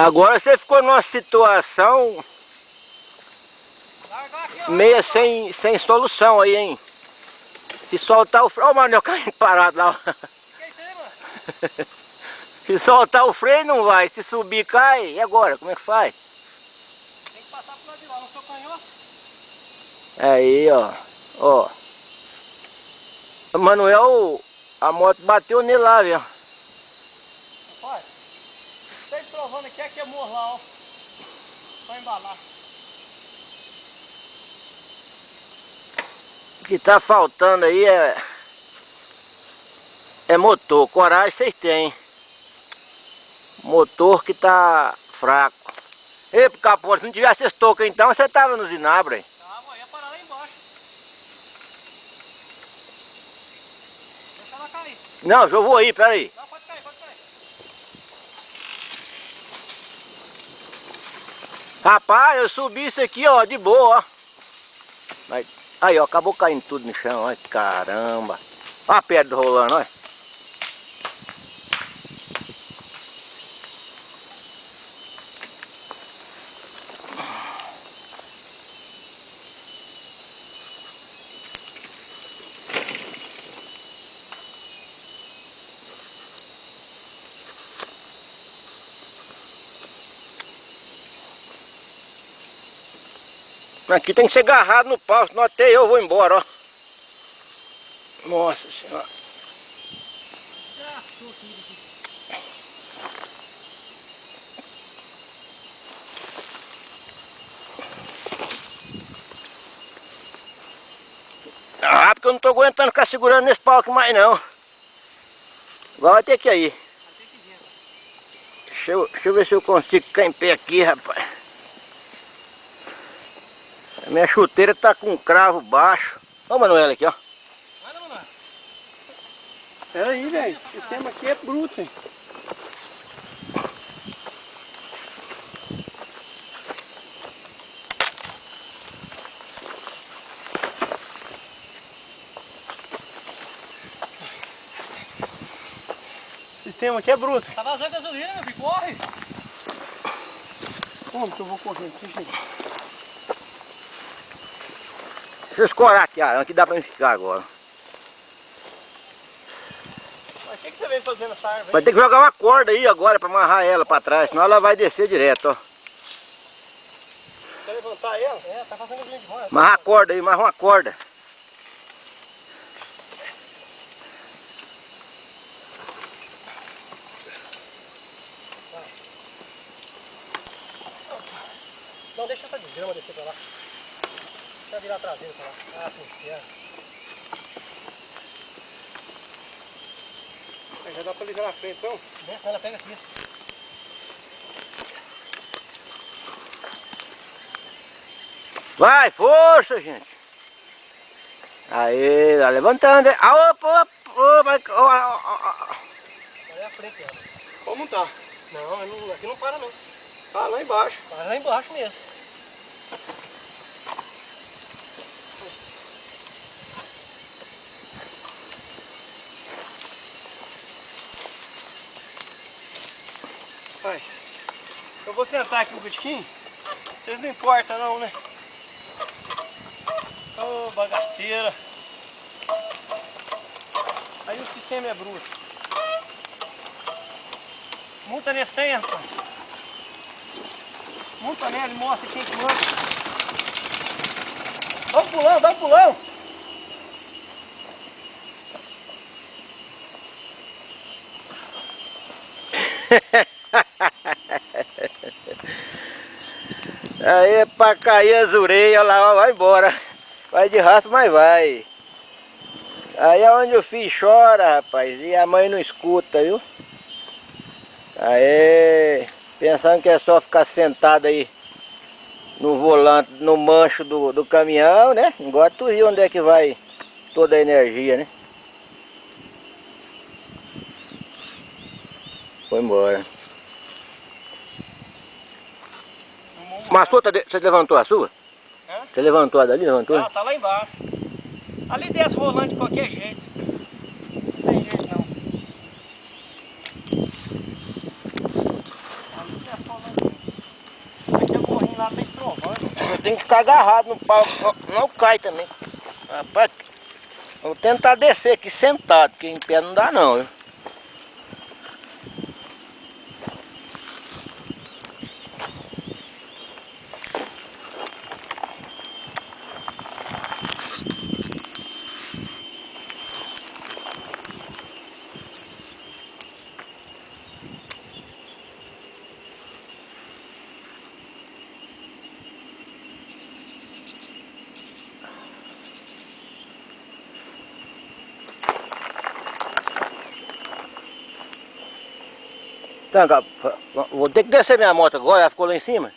Agora você ficou numa situação meia sem solução aí, hein? Se soltar o freio... Ó o Manuel caindo parado lá. Que é isso aí, mano? Se soltar o freio não vai, se subir cai. E agora, como é que faz? Tem que passar pro lado de lá, não seu canhão. Aí, ó. Ó. O Manuel, a moto bateu nele lá, viu? Olha, tá estrovando aqui, aqui é morro lá, ó. Só embalar. O que tá faltando aí é motor. Coragem vocês têm. Motor que tá fraco. Ei, Capô, se não tivesse esse toco então, você tava nos inabres. Tá, ia parar lá embaixo. Deixa ela cair. Não, eu vou aí, peraí. Não, pode cair, pode cair. Rapaz, eu subi isso aqui, ó, de boa, ó. Mas, aí, ó, acabou caindo tudo no chão, ó. Caramba. Olha a pedra rolando, olha. Aqui tem que ser agarrado no pau, senão até eu vou embora, ó. Nossa senhora. Ah, porque eu não tô aguentando ficar segurando nesse pau aqui mais não. Agora vai ter que ir. Deixa eu ver se eu consigo ficar em pé aqui, rapaz. A minha chuteira tá com um cravo baixo. Ó o Manuel aqui, ó. Olha, Manuel. Pera aí, velho. O sistema aqui é bruto, hein? O sistema aqui é bruto. Tá vazando gasolina, meu filho. Corre. Como que eu vou correr aqui, gente? Deixa eu escorar aqui, ó. Aqui dá pra me ficar agora. Mas o que você veio fazendo essa árvore? Vai ter que jogar uma corda aí agora pra amarrar ela pra trás, senão ela vai descer direto, ó. Quer levantar ela? É, tá fazendo gasolina de roda. Amarra a corda aí, amarra uma corda. Não, deixa essa desgrama descer pra lá. Deixa virar a traseira pra lá. Ah, que inferno. Já dá pra ligar na frente, então? Desce, senão ela pega aqui. Vai, força, gente. Aí, tá levantando. Ah, opa, opa, vai. Olha a frente dela. Como não tá? Não, aqui não para não. Tá lá embaixo. Para lá embaixo mesmo. Vai. Eu vou sentar aqui um pouquinho. Vocês não importam não, né? Ô, bagaceira. Aí o sistema é bruto. Multa nesse trem, rapaz. Monta nele, mostra quem que manda. Dá um pulão, dá um pulão. Aí é pra cair as orelhas lá, ó, vai embora. Vai de raça, mas vai. Aí é onde o filho chora, rapaz, e a mãe não escuta, viu? Aí, pensando que é só ficar sentado aí no volante, no mancho do caminhão, né? Agora tu viu onde é que vai toda a energia, né? Foi embora. Mas a sua, você levantou a sua? Hã? Você levantou a dali, levantou? Tá lá embaixo. Ali desce rolando de qualquer jeito. Não tem jeito não. Ali desce rolando tem que ficar agarrado no pau, não cai também. Rapaz, vou tentar descer aqui sentado, porque em pé não dá não, viu? Então, vou ter que descer minha moto agora, ela ficou lá em cima.